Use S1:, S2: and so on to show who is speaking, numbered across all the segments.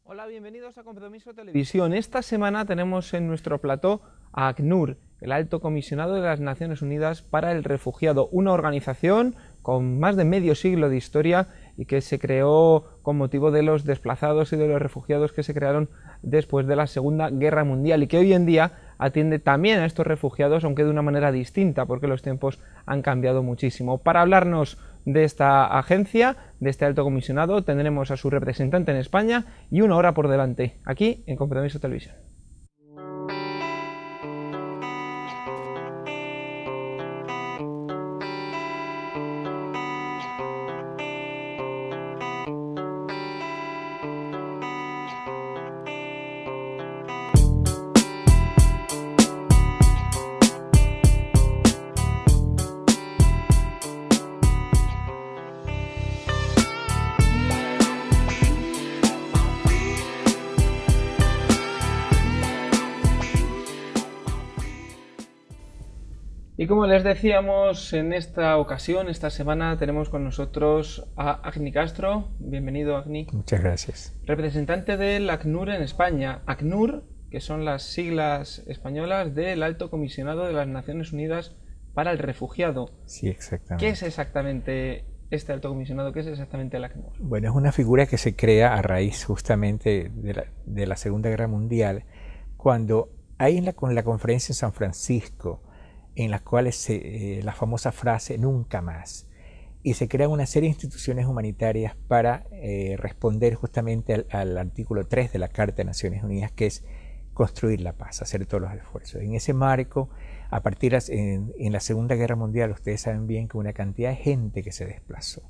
S1: Hola, bienvenidos a Compromiso Televisión. Esta semana tenemos en nuestro plató a ACNUR, el Alto Comisionado de las Naciones Unidas para el Refugiado, una organización con más de medio siglo de historia y que se creó con motivo de los desplazados y de los refugiados que se crearon después de la Segunda Guerra Mundial y que hoy en día atiende también a estos refugiados, aunque de una manera distinta, porque los tiempos han cambiado muchísimo. Para hablarnos de esta agencia, de este alto comisionado, tendremos a su representante en España y una hora por delante, aquí en Compromiso Televisión. Y como les decíamos, en esta ocasión, esta semana, tenemos con nosotros a Agni Castro. Bienvenido, Agni.
S2: Muchas gracias.
S1: Representante del ACNUR en España. ACNUR, que son las siglas españolas del Alto Comisionado de las Naciones Unidas para el Refugiado.
S2: Sí, exactamente.
S1: ¿Qué es exactamente este Alto Comisionado? ¿Qué es exactamente el ACNUR?
S2: Bueno, es una figura que se crea a raíz justamente de la Segunda Guerra Mundial, cuando hay con la conferencia en San Francisco, en las cuales la famosa frase nunca más, y se crean una serie de instituciones humanitarias para responder justamente al artículo 3 de la Carta de Naciones Unidas, que es construir la paz, hacer todos los esfuerzos. En ese marco, a partir en la Segunda Guerra Mundial, ustedes saben bien que una cantidad de gente que se desplazó,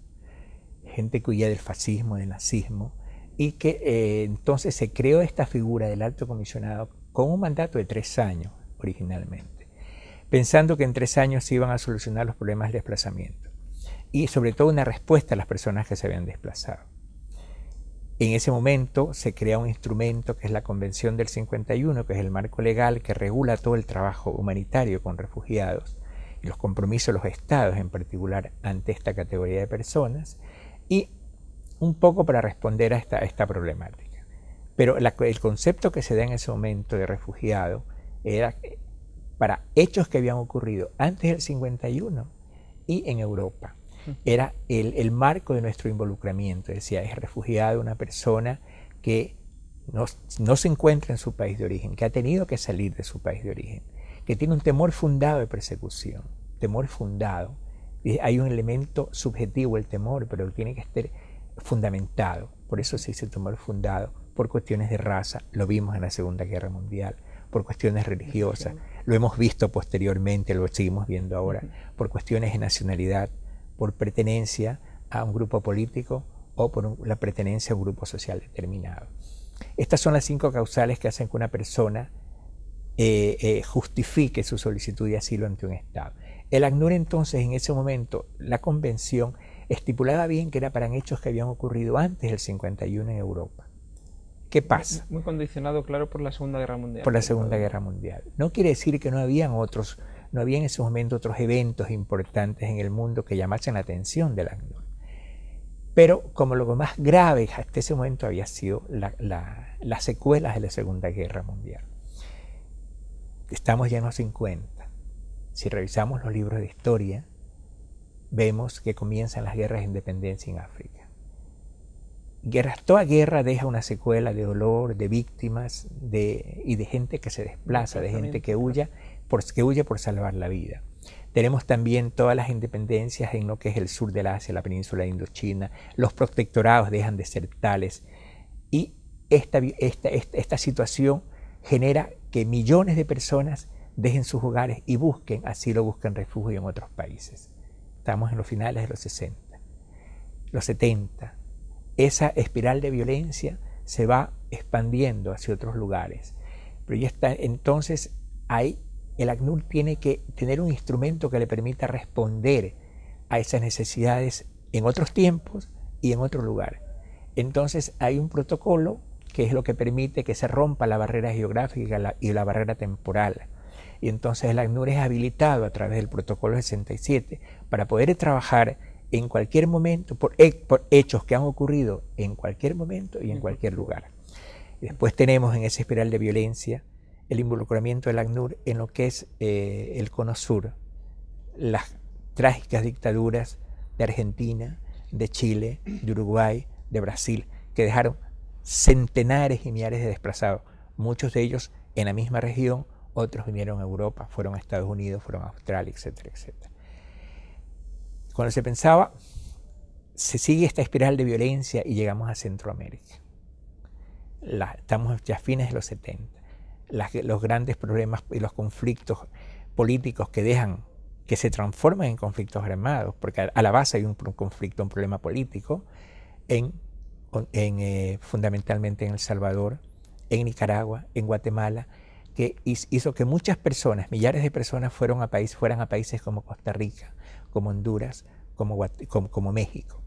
S2: gente que huía del fascismo, del nazismo, y que entonces se creó esta figura del Alto Comisionado con un mandato de 3 años originalmente, pensando que en 3 años se iban a solucionar los problemas del desplazamiento y sobre todo una respuesta a las personas que se habían desplazado. En ese momento se crea un instrumento que es la Convención del 51, que es el marco legal que regula todo el trabajo humanitario con refugiados y los compromisos de los estados en particular ante esta categoría de personas, y un poco para responder a esta problemática. Pero el concepto que se da en ese momento de refugiado era para hechos que habían ocurrido antes del 51 y en Europa. Era el marco de nuestro involucramiento. Decía, es refugiado una persona que no se encuentra en su país de origen, que ha tenido que salir de su país de origen, que tiene un temor fundado de persecución, temor fundado. Hay un elemento subjetivo, el temor, pero tiene que estar fundamentado. Por eso se dice temor fundado, por cuestiones de raza, lo vimos en la Segunda Guerra Mundial, por cuestiones religiosas, lo hemos visto posteriormente, lo seguimos viendo ahora, por cuestiones de nacionalidad, por pertenencia a un grupo político o por la pertenencia a un grupo social determinado. Estas son las 5 causales que hacen que una persona justifique su solicitud de asilo ante un Estado. El ACNUR entonces, en ese momento, la convención estipulaba bien que era para hechos que habían ocurrido antes del 51 en Europa. ¿Qué pasa?
S1: Muy condicionado, claro, por la Segunda Guerra Mundial.
S2: Por la Segunda Guerra Mundial. No quiere decir que no había en ese momento otros eventos importantes en el mundo que llamasen la atención del ACNUR. Pero como lo más grave hasta ese momento había sido las secuelas de la Segunda Guerra Mundial. Estamos ya en los 50. Si revisamos los libros de historia, vemos que comienzan las guerras de independencia en África. Toda guerra deja una secuela de dolor, de víctimas y de gente que se desplaza, de gente que huye por salvar la vida. Tenemos también todas las independencias en lo que es el sur del Asia, la península de Indochina. Los protectorados dejan de ser tales. Y esta situación genera que millones de personas dejen sus hogares y busquen refugio en otros países. Estamos en los finales de los 60, los 70. Esa espiral de violencia se va expandiendo hacia otros lugares. Pero ya está, entonces ahí el ACNUR tiene que tener un instrumento que le permita responder a esas necesidades en otros tiempos y en otro lugar. Entonces hay un protocolo que es lo que permite que se rompa la barrera geográfica y la barrera temporal. Y entonces el ACNUR es habilitado a través del protocolo 67 para poder trabajar en cualquier momento, por hechos que han ocurrido en cualquier momento y en cualquier lugar. Y después tenemos en esa espiral de violencia el involucramiento del ACNUR en lo que es el Cono Sur, las trágicas dictaduras de Argentina, de Chile, de Uruguay, de Brasil, que dejaron centenares y millares de desplazados, muchos de ellos en la misma región, otros vinieron a Europa, fueron a Estados Unidos, fueron a Australia, etcétera, etcétera. Cuando se pensaba, se sigue esta espiral de violencia y llegamos a Centroamérica. Estamos ya a fines de los 70. Los grandes problemas y los conflictos políticos que se transforman en conflictos armados, porque a la base hay un conflicto, un problema político, fundamentalmente en El Salvador, en Nicaragua, en Guatemala, que hizo que muchas personas, millares de personas, fueran a países como Costa Rica, como Honduras, como México.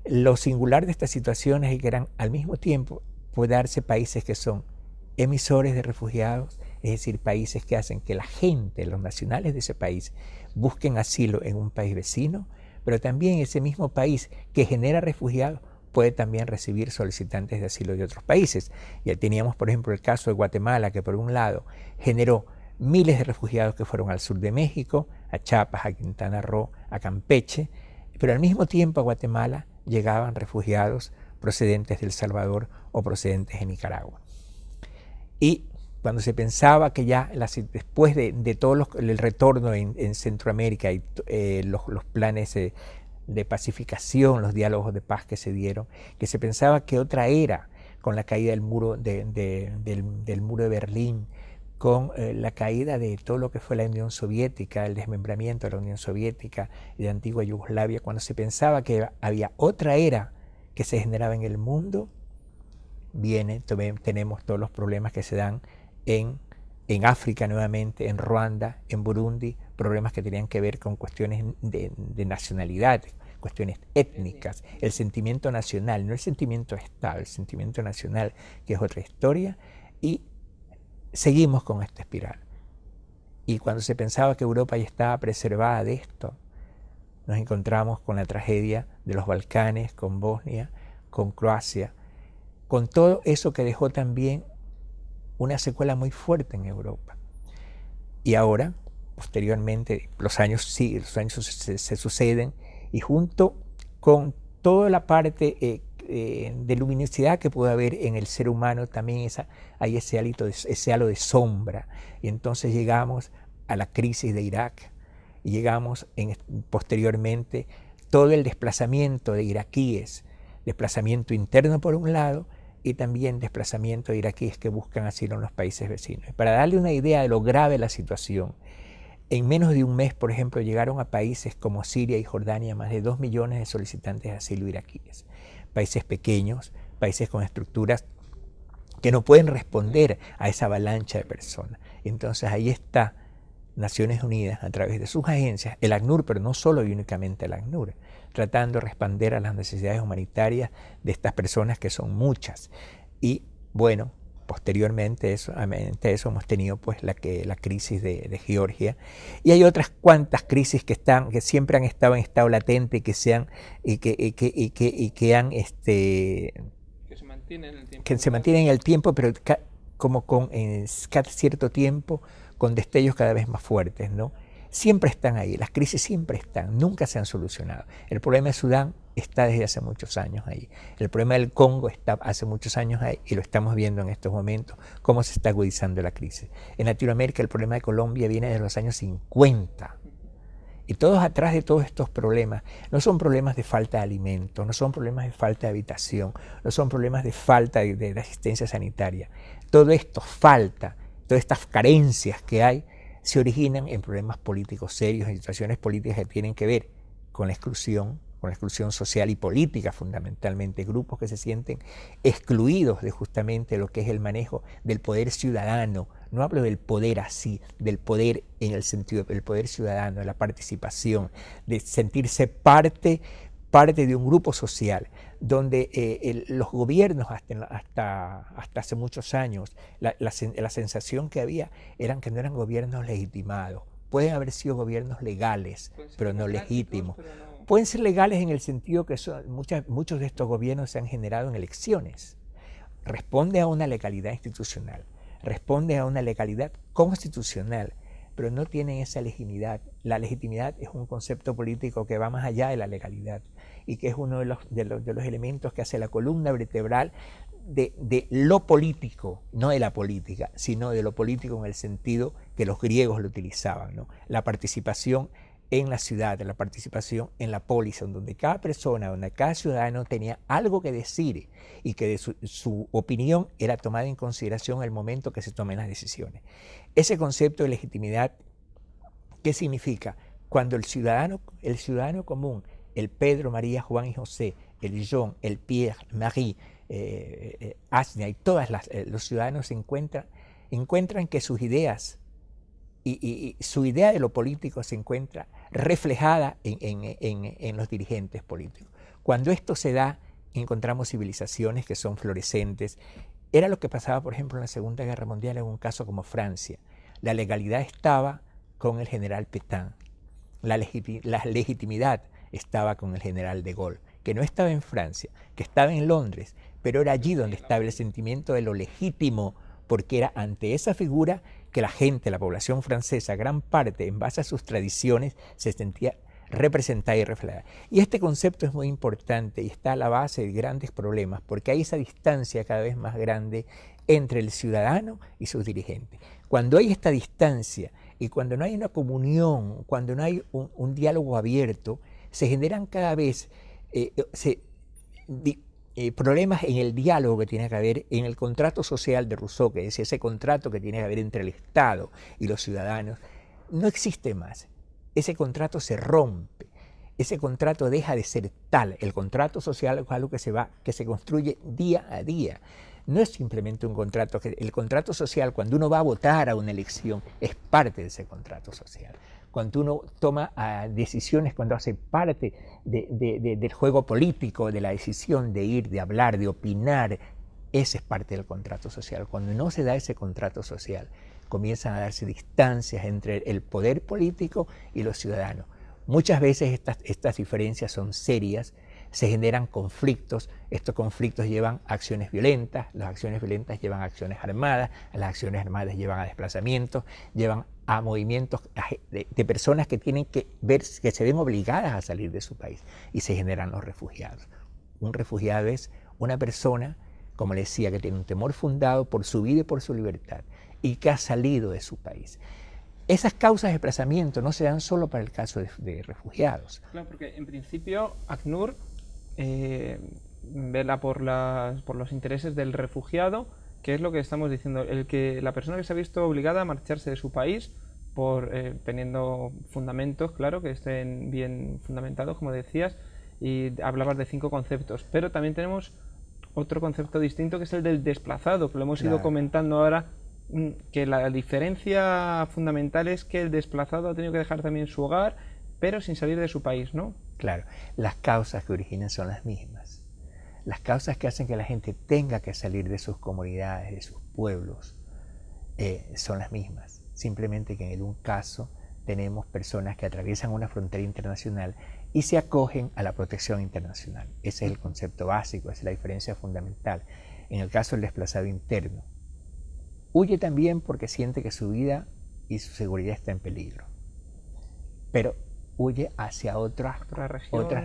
S2: Lo singular de estas situaciones es que eran al mismo tiempo puede darse países que son emisores de refugiados, es decir, países que hacen que la gente, los nacionales de ese país, busquen asilo en un país vecino, pero también ese mismo país que genera refugiados puede también recibir solicitantes de asilo de otros países. Ya teníamos, por ejemplo, el caso de Guatemala, que por un lado generó miles de refugiados que fueron al sur de México, a Chiapas, a Quintana Roo, a Campeche, pero al mismo tiempo a Guatemala llegaban refugiados procedentes de El Salvador o procedentes de Nicaragua. Y cuando se pensaba que ya después de todo el retorno en Centroamérica y los planes de pacificación, los diálogos de paz que se dieron, que se pensaba que otra era, con la caída del muro del muro de Berlín, con la caída de todo lo que fue la Unión Soviética, el desmembramiento de la Unión Soviética y de antigua Yugoslavia, cuando se pensaba que había otra era que se generaba en el mundo, tenemos todos los problemas que se dan en África nuevamente, en Ruanda, en Burundi, problemas que tenían que ver con cuestiones de nacionalidad, cuestiones étnicas, el sentimiento nacional, no el sentimiento de Estado, el sentimiento nacional, que es otra historia, y seguimos con esta espiral. Y cuando se pensaba que Europa ya estaba preservada de esto, nos encontramos con la tragedia de los Balcanes, con Bosnia, con Croacia, con todo eso que dejó también una secuela muy fuerte en Europa. Y ahora, posteriormente, los años se suceden, y junto con toda la parte de luminosidad que puede haber en el ser humano, también hay ese halo de sombra. Y entonces llegamos a la crisis de Irak, y llegamos posteriormente todo el desplazamiento de iraquíes, desplazamiento interno por un lado, y también desplazamiento de iraquíes que buscan asilo en los países vecinos. Para darle una idea de lo grave de la situación, en menos de un mes, por ejemplo, llegaron a países como Siria y Jordania más de 2 millones de solicitantes de asilo iraquíes. Países pequeños, países con estructuras que no pueden responder a esa avalancha de personas. Entonces ahí está Naciones Unidas a través de sus agencias, el ACNUR, pero no solo y únicamente el ACNUR, tratando de responder a las necesidades humanitarias de estas personas, que son muchas. Y bueno, posteriormente a eso hemos tenido pues la crisis de Georgia, y hay otras cuantas crisis que siempre han estado en estado latente y que se mantienen en el tiempo, pero como cada cierto tiempo, con destellos cada vez más fuertes, ¿no? Siempre están ahí, las crisis siempre están, nunca se han solucionado. El problema de Sudán está desde hace muchos años ahí. El problema del Congo está hace muchos años ahí, y lo estamos viendo en estos momentos, cómo se está agudizando la crisis. En Latinoamérica el problema de Colombia viene de los años 50. Y todos atrás de todos estos problemas, no son problemas de falta de alimentos, no son problemas de falta de habitación, no son problemas de falta de asistencia sanitaria. Todo esto falta, todas estas carencias que hay, se originan en problemas políticos serios, en situaciones políticas que tienen que ver con la exclusión social y política fundamentalmente, grupos que se sienten excluidos de justamente lo que es el manejo del poder ciudadano. No hablo del poder así, del poder en el sentido del poder ciudadano, de la participación, de sentirse parte de un grupo social, donde los gobiernos hasta hace muchos años, la sensación que había eran que no eran gobiernos legitimados. Pueden haber sido gobiernos legales, pero no legítimos. pueden ser legales en el sentido que muchos de estos gobiernos se han generado en elecciones. Responde a una legalidad institucional, responde a una legalidad constitucional, pero no tienen esa legitimidad. La legitimidad es un concepto político que va más allá de la legalidad y que es uno de los elementos que hace la columna vertebral de lo político, no de la política, sino de lo político en el sentido que los griegos lo utilizaban, ¿no? La participación en la ciudad, la participación en la polis, en donde cada persona, donde cada ciudadano tenía algo que decir y que su opinión era tomada en consideración en el momento que se tomen las decisiones. Ese concepto de legitimidad, ¿qué significa? Cuando el ciudadano común, el Pedro, María, Juan y José, el John, el Pierre, Marie, Asnia y todos los ciudadanos se encuentran que sus ideas y su idea de lo político se encuentra reflejada en los dirigentes políticos. Cuando esto se da, encontramos civilizaciones que son florescentes. Era lo que pasaba, por ejemplo, en la Segunda Guerra Mundial en un caso como Francia. La legalidad estaba con el general Pétain. La legitimidad estaba con el general de Gaulle, que no estaba en Francia, que estaba en Londres, pero era allí donde estaba el sentimiento de lo legítimo, porque era ante esa figura que la gente, la población francesa, gran parte, en base a sus tradiciones, se sentía representada y reflejada. Y este concepto es muy importante y está a la base de grandes problemas, porque hay esa distancia cada vez más grande entre el ciudadano y sus dirigentes. Cuando hay esta distancia y cuando no hay una comunión, cuando no hay un diálogo abierto, se generan cada vez problemas en el diálogo que tiene que haber, en el contrato social de Rousseau, que es ese contrato que tiene que haber entre el Estado y los ciudadanos, no existe más. Ese contrato se rompe, ese contrato deja de ser tal. El contrato social es algo que se construye día a día. No es simplemente un contrato, el contrato social, cuando uno va a votar a una elección, es parte de ese contrato social. Cuando uno toma decisiones, cuando hace parte del juego político, de la decisión de ir, de hablar, de opinar, ese es parte del contrato social. Cuando no se da ese contrato social, comienzan a darse distancias entre el poder político y los ciudadanos. Muchas veces estas diferencias son serias, se generan conflictos, estos conflictos llevan a acciones violentas, las acciones violentas llevan a acciones armadas, las acciones armadas llevan a desplazamientos, llevan a movimientos de personas que tienen que se ven obligadas a salir de su país y se generan los refugiados. Un refugiado es una persona, como les decía, que tiene un temor fundado por su vida y por su libertad y que ha salido de su país. Esas causas de desplazamiento no se dan solo para el caso de refugiados.
S1: Claro, porque en principio ACNUR vela por los intereses del refugiado, que es lo que estamos diciendo, la persona que se ha visto obligada a marcharse de su país teniendo fundamentos, claro, que estén bien fundamentados, como decías, y hablabas de 5 conceptos, pero también tenemos otro concepto distinto que es el del desplazado, que lo hemos ido comentando ahora, que la diferencia fundamental es que el desplazado ha tenido que dejar también su hogar, pero sin salir de su país, ¿no?
S2: Claro, las causas que originan son las mismas. Las causas que hacen que la gente tenga que salir de sus comunidades, de sus pueblos, son las mismas. Simplemente que en un caso tenemos personas que atraviesan una frontera internacional y se acogen a la protección internacional. Ese es el concepto básico, esa es la diferencia fundamental. En el caso del desplazado interno, huye también porque siente que su vida y su seguridad está en peligro, pero huye hacia otras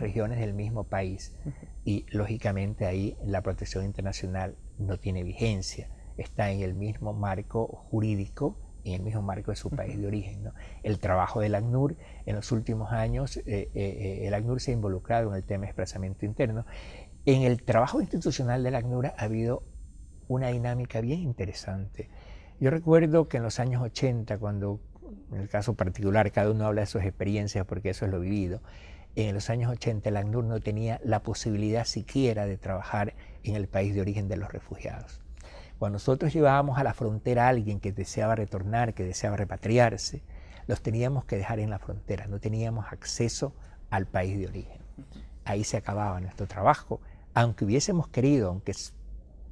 S2: regiones del mismo país y lógicamente ahí la protección internacional no tiene vigencia, está en el mismo marco jurídico, en el mismo marco de su país de origen, ¿no? El trabajo del ACNUR en los últimos años, el ACNUR se ha involucrado en el tema de desplazamiento interno. En el trabajo institucional del ACNUR ha habido una dinámica bien interesante. Yo recuerdo que en los años 80, cuando, en el caso particular, cada uno habla de sus experiencias porque eso es lo vivido, en los años 80 el ACNUR no tenía la posibilidad siquiera de trabajar en el país de origen de los refugiados. Cuando nosotros llevábamos a la frontera a alguien que deseaba retornar, que deseaba repatriarse, los teníamos que dejar en la frontera, no teníamos acceso al país de origen. Ahí se acababa nuestro trabajo, aunque hubiésemos querido, aunque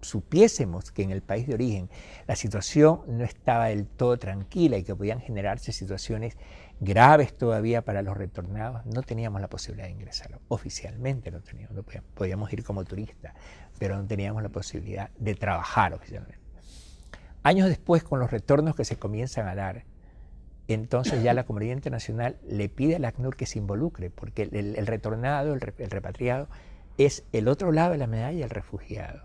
S2: supiésemos que en el país de origen la situación no estaba del todo tranquila y que podían generarse situaciones graves todavía para los retornados, no teníamos la posibilidad de ingresar. Oficialmente no teníamos, no podíamos ir como turistas, pero no teníamos la posibilidad de trabajar oficialmente. Años después, con los retornos que se comienzan a dar, entonces ya la comunidad internacional le pide al ACNUR que se involucre, porque el retornado, el repatriado, es el otro lado de la medalla del refugiado.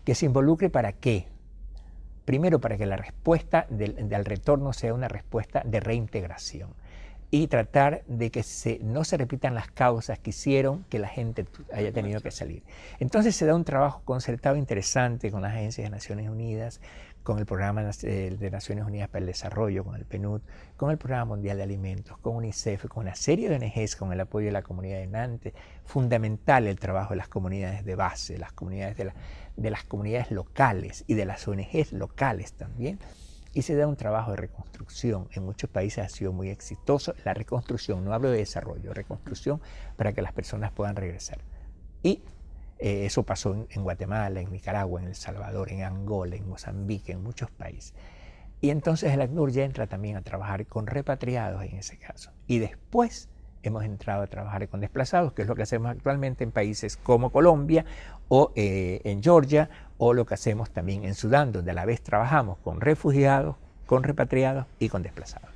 S2: Que se involucre ¿para qué? Primero, para que la respuesta del retorno sea una respuesta de reintegración y tratar de que no se repitan las causas que hicieron que la gente haya tenido que salir. Entonces se da un trabajo concertado interesante con las agencias de Naciones Unidas, con el Programa de Naciones Unidas para el Desarrollo, con el PNUD, con el Programa Mundial de Alimentos, con UNICEF, con una serie de ONGs, con el apoyo de la comunidad de Nantes. Fundamental el trabajo de las comunidades de base, las comunidades de las comunidades locales y de las ONGs locales también. Y se da un trabajo de reconstrucción. En muchos países ha sido muy exitoso la reconstrucción, no hablo de desarrollo, reconstrucción para que las personas puedan regresar. Y eso pasó en Guatemala, en Nicaragua, en El Salvador, en Angola, en Mozambique, en muchos países. Y entonces el ACNUR ya entra también a trabajar con repatriados en ese caso. Y después hemos entrado a trabajar con desplazados, que es lo que hacemos actualmente en países como Colombia o en Georgia, o lo que hacemos también en Sudán, donde a la vez trabajamos con refugiados, con repatriados y con desplazados.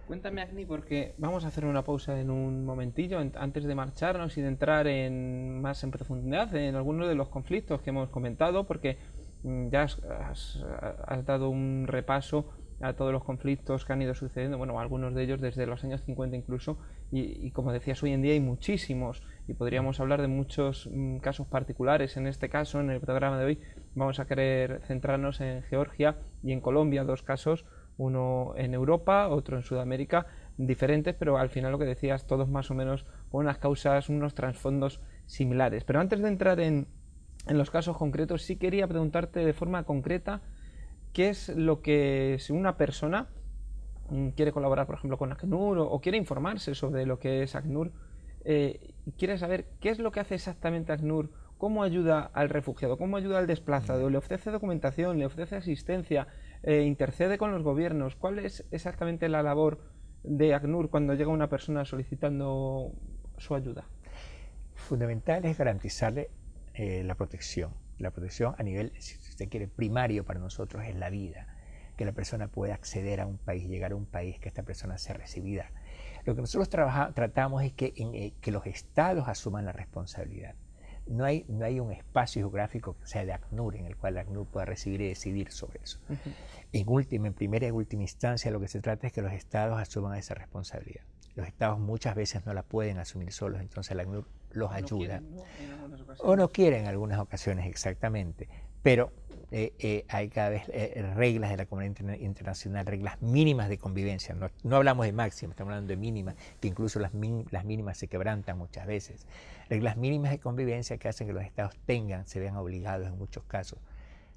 S1: Cuéntame, Agni, porque vamos a hacer una pausa en un momentillo antes de marcharnos y de entrar más en profundidad en algunos de los conflictos que hemos comentado, porque ya has dado un repaso a todos los conflictos que han ido sucediendo, bueno, algunos de ellos desde los años 50 incluso, y como decías, hoy en día hay muchísimos, y podríamos hablar de muchos casos particulares. En este caso, en el programa de hoy, vamos a querer centrarnos en Georgia y en Colombia, dos casos, uno en Europa, otro en Sudamérica, diferentes, pero al final lo que decías, todos más o menos con unas causas, unos trasfondos similares. Pero antes de entrar en los casos concretos, sí quería preguntarte de forma concreta qué es lo que, si una persona quiere colaborar, por ejemplo, con ACNUR o quiere informarse sobre lo que es ACNUR, y quiere saber qué es lo que hace exactamente ACNUR, cómo ayuda al refugiado, cómo ayuda al desplazado, le ofrece documentación, le ofrece asistencia, intercede con los gobiernos. ¿Cuál es exactamente la labor de ACNUR cuando llega una persona solicitando su ayuda?
S2: Fundamental es garantizarle la protección a nivel, si usted quiere, primario para nosotros es la vida, que la persona pueda acceder a un país, llegar a un país, que esta persona sea recibida. Lo que nosotros tratamos es que los estados asuman la responsabilidad. No hay un espacio geográfico que sea de ACNUR en el cual ACNUR pueda recibir y decidir sobre eso. En primera y última instancia, lo que se trata es que los estados asuman esa responsabilidad. Los estados muchas veces no la pueden asumir solos, entonces la ACNUR los ayuda. O no quieren en algunas ocasiones, exactamente. Pero hay cada vez reglas de la comunidad internacional, reglas mínimas de convivencia. No hablamos de máximas, estamos hablando de mínimas, que incluso las mínimas se quebrantan muchas veces. Reglas mínimas de convivencia que hacen que los estados se vean obligados en muchos casos,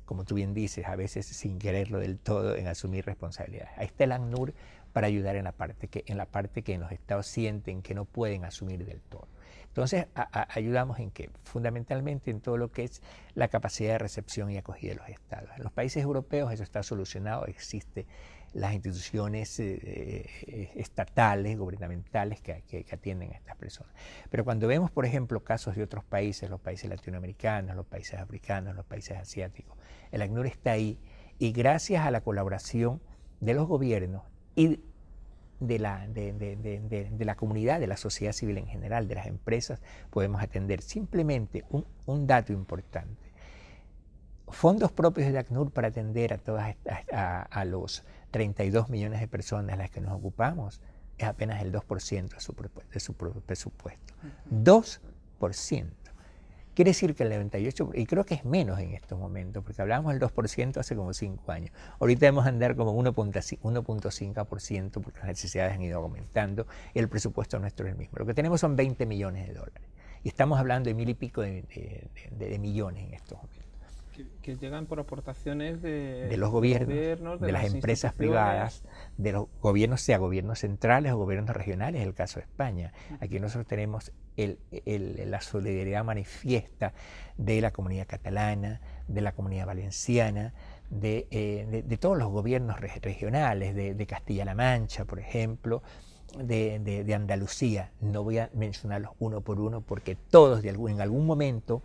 S2: como tú bien dices, a veces sin quererlo del todo, en asumir responsabilidades. Ahí está el ACNUR para ayudar en la parte que los estados sienten que no pueden asumir del todo. Entonces, ayudamos en que, fundamentalmente en todo lo que es la capacidad de recepción y acogida de los estados. En los países europeos eso está solucionado, existen las instituciones estatales, gubernamentales que atienden a estas personas. Pero cuando vemos, por ejemplo, casos de otros países, los países latinoamericanos, los países africanos, los países asiáticos, el ACNUR está ahí y gracias a la colaboración de los gobiernos y de la comunidad, de la sociedad civil en general, de las empresas, podemos atender. Simplemente un dato importante. Fondos propios de ACNUR para atender a los 32 millones de personas a las que nos ocupamos es apenas el 2% de su presupuesto. 2%. Quiere decir que el 98%, y creo que es menos en estos momentos, porque hablábamos del 2% hace como 5 años. Ahorita debemos andar como 1.5%, porque las necesidades han ido aumentando y el presupuesto nuestro es el mismo. Lo que tenemos son 20 millones de dólares. Y estamos hablando de 1000 y pico de millones en estos momentos.
S1: Que llegan por aportaciones de
S2: los gobiernos, de las empresas privadas, de los gobiernos, sea gobiernos centrales o gobiernos regionales, es el caso de España. Aquí nosotros tenemos la solidaridad manifiesta de la comunidad catalana, de la comunidad valenciana, de todos los gobiernos regionales, de Castilla-La Mancha, por ejemplo, de Andalucía. No voy a mencionarlos uno por uno porque todos en algún momento,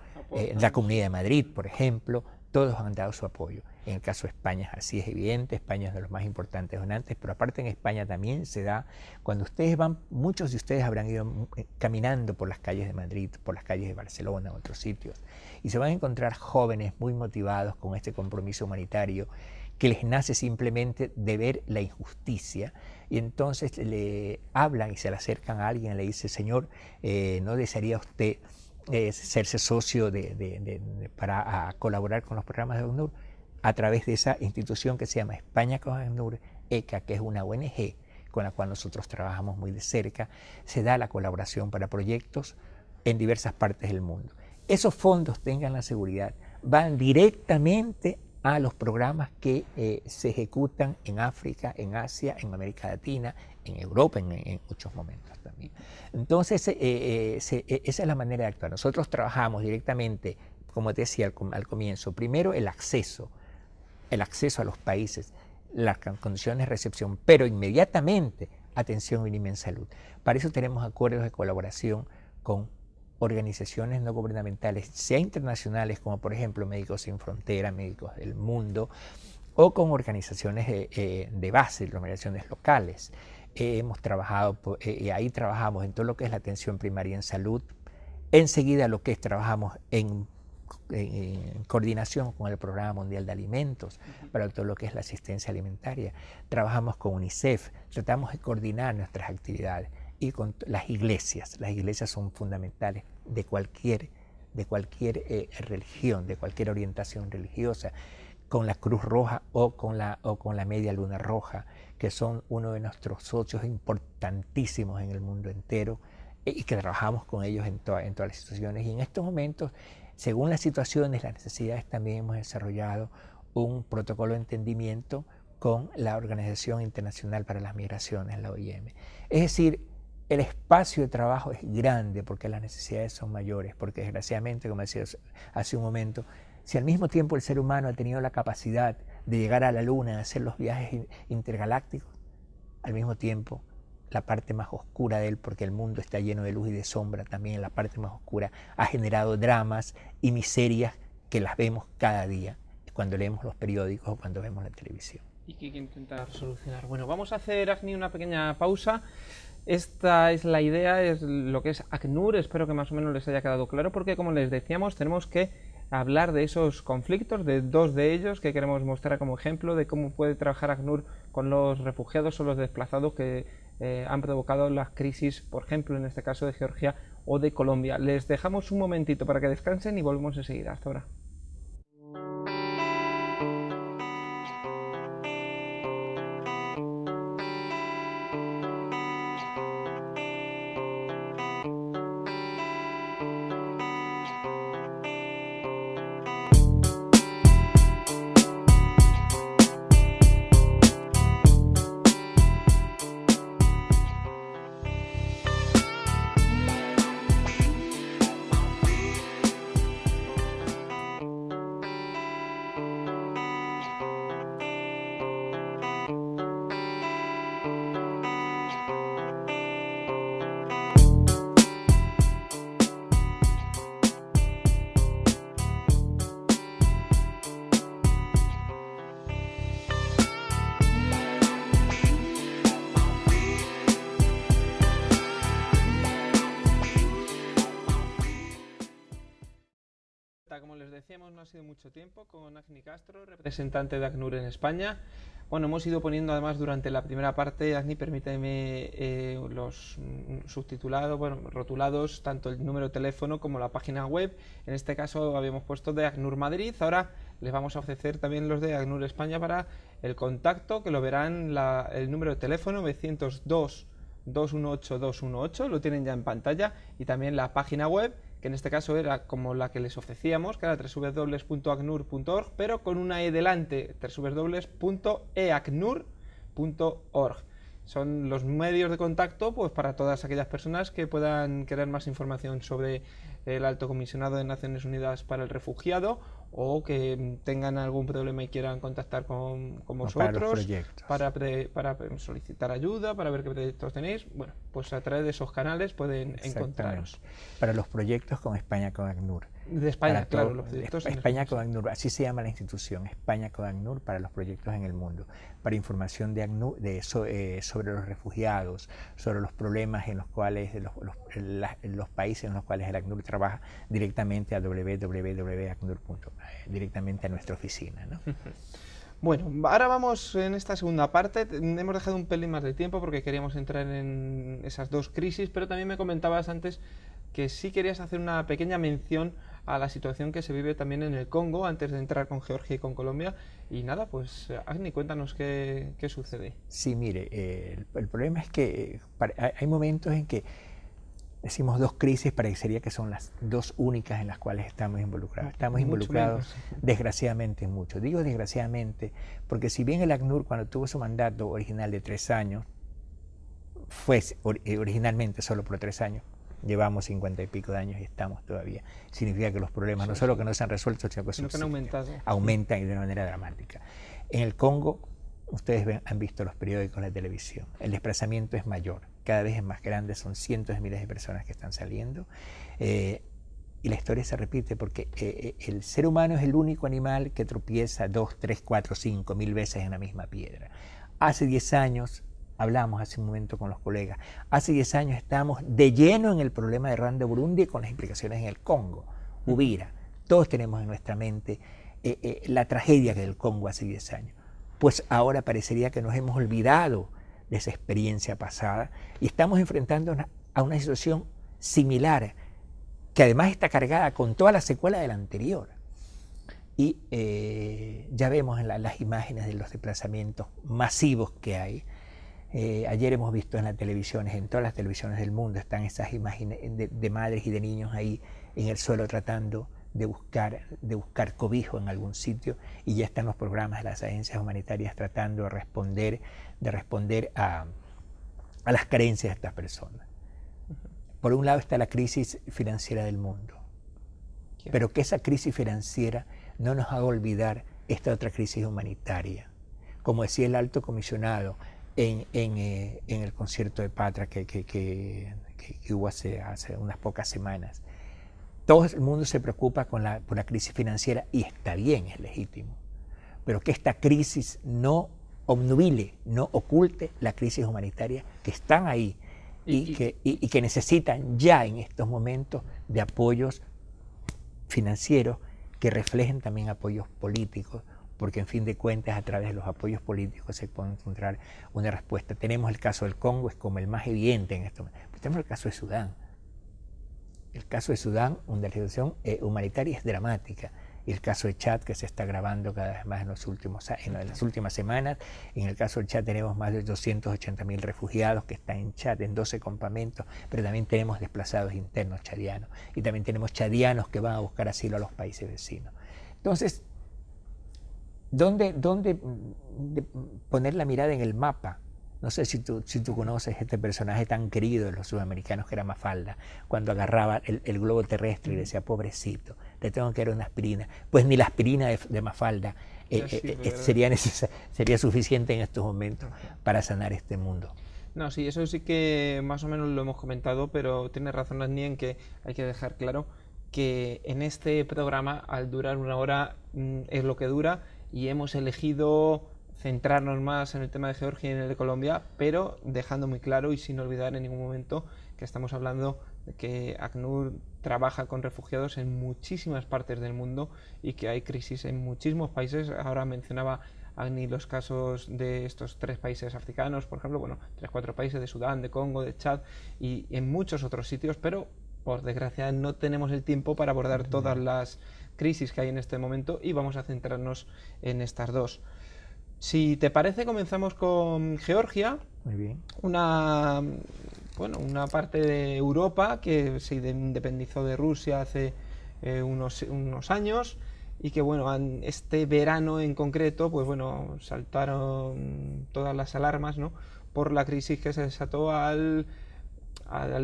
S2: la Comunidad de Madrid, por ejemplo, todos han dado su apoyo. En el caso de España así es evidente, España es uno de los más importantes donantes, pero aparte en España también se da, cuando ustedes van, muchos de ustedes habrán ido caminando por las calles de Madrid, por las calles de Barcelona, otros sitios, y se van a encontrar jóvenes muy motivados con este compromiso humanitario que les nace simplemente de ver la injusticia, y entonces le hablan y se le acercan a alguien y le dice: señor, ¿no desearía usted serse socio para colaborar con los programas de ACNUR? A través de esa institución que se llama España con ACNUR, ECA, que es una ONG con la cual nosotros trabajamos muy de cerca, se da la colaboración para proyectos en diversas partes del mundo. Esos fondos, tengan la seguridad, van directamente a los programas que se ejecutan en África, en Asia, en América Latina, en Europa en muchos momentos también. Entonces, esa es la manera de actuar. Nosotros trabajamos directamente, como te decía al comienzo, primero el acceso a los países, las condiciones de recepción, pero inmediatamente atención mínima en salud. Para eso tenemos acuerdos de colaboración con organizaciones no gubernamentales, sea internacionales como por ejemplo Médicos Sin Fronteras, Médicos del Mundo, o con organizaciones de base, organizaciones locales. Hemos trabajado, ahí trabajamos en todo lo que es la atención primaria en salud. Enseguida lo que es trabajamos en coordinación con el Programa Mundial de Alimentos para todo lo que es la asistencia alimentaria. Trabajamos con UNICEF, tratamos de coordinar nuestras actividades, y con las iglesias. Las iglesias son fundamentales de cualquier religión, de cualquier orientación religiosa, con la Cruz Roja o con la Media Luna Roja, que son uno de nuestros socios importantísimos en el mundo entero, y que trabajamos con ellos en todas las situaciones. Y en estos momentos, según las situaciones, las necesidades, también hemos desarrollado un protocolo de entendimiento con la Organización Internacional para las Migraciones, la OIM. Es decir, el espacio de trabajo es grande porque las necesidades son mayores, porque desgraciadamente, como decía hace un momento, si al mismo tiempo el ser humano ha tenido la capacidad de llegar a la Luna, de hacer los viajes intergalácticos, al mismo tiempo la parte más oscura de él, porque el mundo está lleno de luz y de sombra, también la parte más oscura ha generado dramas y miserias que las vemos cada día, cuando leemos los periódicos o cuando vemos la televisión.
S1: Y que hay que intentar solucionar. Bueno, vamos a hacer, Agni, una pequeña pausa. Esta es la idea, es lo que es ACNUR, espero que más o menos les haya quedado claro, porque como les decíamos, tenemos que hablar de esos conflictos, de dos de ellos que queremos mostrar como ejemplo de cómo puede trabajar ACNUR con los refugiados o los desplazados que han provocado las crisis, por ejemplo, en este caso de Georgia o de Colombia. Les dejamos un momentito para que descansen y volvemos enseguida. Hasta ahora. Como les decíamos, no ha sido mucho tiempo con Agni Castro, representante de ACNUR en España. Bueno, hemos ido poniendo además durante la primera parte, Agni, permíteme los subtitulados, bueno, rotulados, tanto el número de teléfono como la página web. En este caso habíamos puesto de ACNUR Madrid, ahora les vamos a ofrecer también los de ACNUR España para el contacto, que lo verán el número de teléfono 902-218-218, lo tienen ya en pantalla, y también la página web, que en este caso era como la que les ofrecíamos, que era www.acnur.org, pero con una E delante, www.eacnur.org. Son los medios de contacto pues para todas aquellas personas que puedan querer más información sobre el Alto Comisionado de Naciones Unidas para el Refugiado o que tengan algún problema y quieran contactar con vosotros para solicitar ayuda, para ver qué proyectos tenéis, bueno, pues a través de esos canales pueden encontraros.
S2: Para los proyectos con España con ACNUR.
S1: De España, claro, los proyectos
S2: España con ACNUR, así se llama la institución, España con ACNUR para los proyectos en el mundo, para información de ACNUR, sobre los refugiados, sobre los problemas en los cuales los países en los cuales el ACNUR trabaja, directamente a www.acnur.com, directamente a nuestra oficina, ¿no?
S1: Bueno, ahora vamos en esta segunda parte. Hemos dejado un pelín más de tiempo porque queríamos entrar en esas dos crisis, pero también me comentabas antes que sí querías hacer una pequeña mención a la situación que se vive también en el Congo antes de entrar con Georgia y con Colombia. Y nada, pues Agni, cuéntanos qué sucede.
S2: Sí, mire, el problema es que hay momentos en que decimos dos crisis, parecería que son las dos únicas en las cuales estamos involucrados. Estamos involucrados desgraciadamente mucho. Digo desgraciadamente porque si bien el ACNUR cuando tuvo su mandato original de 3 años, fue originalmente solo por 3 años, llevamos 50 y pico de años y estamos todavía. Significa que los problemas no solo que no se han resuelto, sino que
S1: han aumentado.
S2: Aumentan de una manera dramática. En el Congo, ustedes han visto los periódicos, la televisión, el desplazamiento es mayor, cada vez es más grande, son cientos de miles de personas que están saliendo, y la historia se repite porque el ser humano es el único animal que tropieza 2, 3, 4, 5 mil veces en la misma piedra. Hace 10 años, hablamos hace un momento con los colegas, hace 10 años estábamos de lleno en el problema de Rwanda, Burundi, con las implicaciones en el Congo, Uvira. Todos tenemos en nuestra mente la tragedia del Congo hace 10 años. Pues ahora parecería que nos hemos olvidado de esa experiencia pasada y estamos enfrentándonos a una situación similar, que además está cargada con toda la secuela de la anterior. Y ya vemos en las imágenes de los desplazamientos masivos que hay. Ayer hemos visto en las televisiones, en todas las televisiones del mundo, están esas imágenes de madres y de niños ahí en el suelo tratando de buscar cobijo en algún sitio, y ya están los programas de las agencias humanitarias tratando de responder a las carencias de estas personas. Por un lado está la crisis financiera del mundo, pero que esa crisis financiera no nos haga olvidar esta otra crisis humanitaria. Como decía el alto comisionado en el concierto de Patra que hubo hace unas pocas semanas, todo el mundo se preocupa por la crisis financiera, y está bien, es legítimo, pero que esta crisis no obnubile, no oculte la crisis humanitaria que están ahí y que necesitan ya en estos momentos de apoyos financieros que reflejen también apoyos políticos, porque en fin de cuentas a través de los apoyos políticos se puede encontrar una respuesta. Tenemos el caso del Congo, es como el más evidente en esto, pero tenemos el caso de Sudán. El caso de Sudán, donde la situación humanitaria es dramática. Y el caso de Chad, que se está agravando cada vez más en las últimas semanas. En el caso de Chad tenemos más de 280.000 refugiados que están en Chad, en 12 campamentos, pero también tenemos desplazados internos chadianos. Y también tenemos chadianos que van a buscar asilo a los países vecinos. Entonces, ¿dónde poner la mirada en el mapa? No sé si tú conoces este personaje tan querido de los sudamericanos que era Mafalda, cuando agarraba el globo terrestre y decía, pobrecito, le tengo que dar una aspirina. Pues ni la aspirina de Mafalda sería suficiente en estos momentos para sanar este mundo.
S1: No, sí, eso sí que más o menos lo hemos comentado, pero tiene razón Agni en que hay que dejar claro que en este programa, al durar 1 hora, es lo que dura, y hemos elegido centrarnos más en el tema de Georgia y en el de Colombia, pero dejando muy claro y sin olvidar en ningún momento que estamos hablando de que ACNUR trabaja con refugiados en muchísimas partes del mundo y que hay crisis en muchísimos países. Ahora mencionaba Agni los casos de estos 3 países africanos, por ejemplo, 3-4 países de Sudán, de Congo, de Chad y en muchos otros sitios, pero por desgracia no tenemos el tiempo para abordar todas las crisis que hay en este momento y vamos a centrarnos en estas dos. Si te parece, comenzamos con Georgia.
S2: Muy bien.
S1: Una parte de Europa que se independizó de Rusia hace unos años y que este verano en concreto saltaron todas las alarmas, ¿no?, por la crisis que se desató al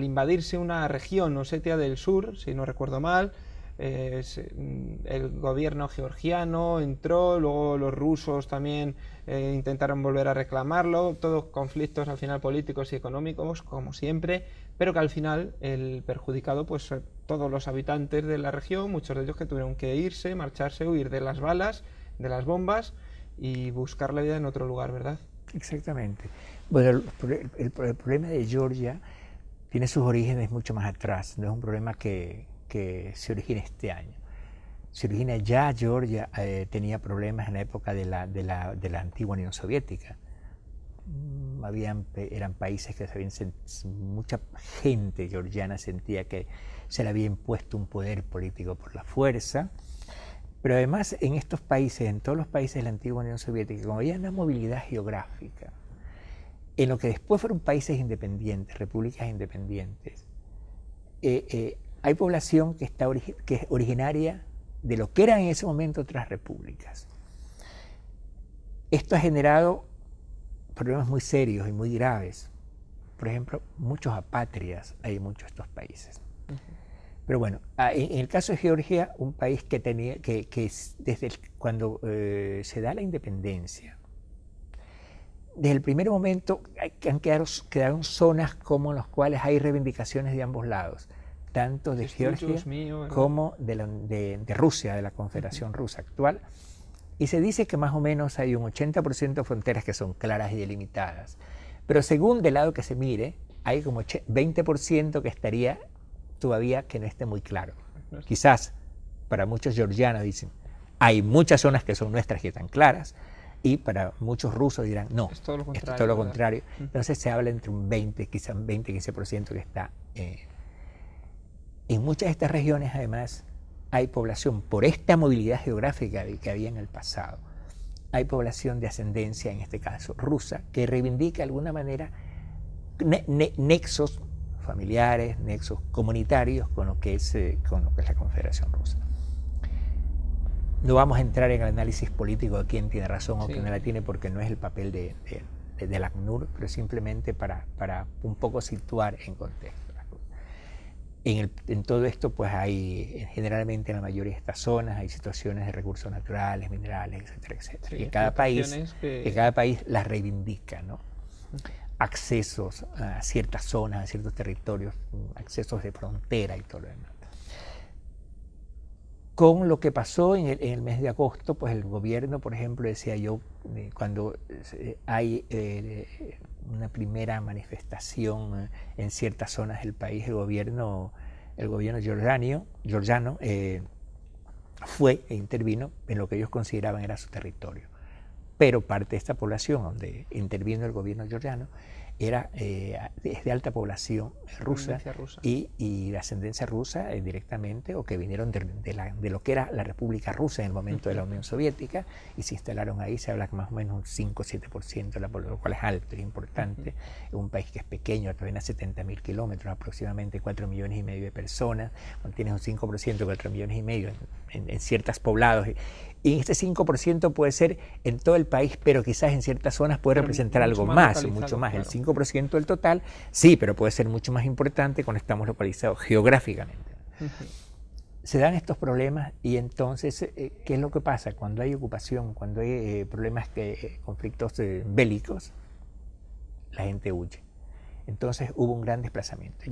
S1: invadirse una región, Osetia del Sur, si no recuerdo mal, el gobierno georgiano entró, luego los rusos también intentaron volver a reclamarlo, todos conflictos al final políticos y económicos, como siempre, pero que al final el perjudicado, pues todos los habitantes de la región, muchos de ellos que tuvieron que irse, marcharse, huir de las balas, de las bombas y buscar la vida en otro lugar, ¿verdad?
S2: Exactamente. Bueno, el problema de Georgia tiene sus orígenes mucho más atrás, no es un problema que se origina este año. Se origina ya Georgia, tenía problemas en la época de la antigua Unión Soviética. Eran países que mucha gente georgiana sentía que se le había impuesto un poder político por la fuerza. Pero además en estos países, en todos los países de la antigua Unión Soviética, como había una movilidad geográfica, en lo que después fueron países independientes, repúblicas independientes, hay población que es originaria de lo que eran en ese momento otras repúblicas. Esto ha generado problemas muy serios y muy graves. Por ejemplo, muchos apátridas hay en muchos de estos países. Pero bueno, en el caso de Georgia, un país que desde cuando se da la independencia, desde el primer momento quedaron zonas como en las cuales hay reivindicaciones de ambos lados, tanto de Georgia como de Rusia, de la Confederación Rusa actual. Y se dice que más o menos hay un 80% de fronteras que son claras y delimitadas. Pero según del lado que se mire, hay como 20% que estaría todavía que no esté muy claro. Quizás para muchos georgianos dicen, hay muchas zonas que son nuestras y están claras, y para muchos rusos dirán, no,
S1: es todo lo contrario.
S2: Esto es todo lo contrario. Entonces se habla entre un 20, quizás un 20-15% que está. En muchas de estas regiones, además, hay población, por esta movilidad geográfica que había en el pasado, hay población de ascendencia, en este caso rusa, que reivindica de alguna manera nexos familiares, nexos comunitarios con lo que es la Confederación Rusa. No vamos a entrar en el análisis político de quién tiene razón o quién no la tiene, porque no es el papel del ACNUR, pero simplemente para un poco situar en contexto. En todo esto, pues hay, generalmente en la mayoría de estas zonas, hay situaciones de recursos naturales, minerales, etcétera, etcétera. Sí, que cada país las reivindica, ¿no? Accesos a ciertas zonas, a ciertos territorios, accesos de frontera y todo lo demás. Con lo que pasó en el mes de agosto, pues el gobierno, por ejemplo, decía yo, cuando hay una primera manifestación en ciertas zonas del país, el gobierno georgiano fue e intervino en lo que ellos consideraban era su territorio. Pero parte de esta población donde intervino el gobierno georgiano es de alta población rusa y de ascendencia rusa directamente, o que vinieron de lo que era la República Rusa en el momento de la Unión Soviética y se instalaron ahí. Se habla que más o menos un 5-7%, lo cual es alto, es importante. Es un país que es pequeño, apenas 70.000 kilómetros, aproximadamente 4,5 millones de personas. Cuando tienes un 5%, 4,5 millones en ciertos poblados. Y este 5% puede ser en todo el país, pero quizás en ciertas zonas puede representar algo más, mucho más. Claro. El 5% del total, sí, pero puede ser mucho más importante cuando estamos localizados geográficamente. Se dan estos problemas y entonces, ¿qué es lo que pasa? Cuando hay ocupación, cuando hay problemas, conflictos bélicos, la gente huye. Entonces hubo un gran desplazamiento.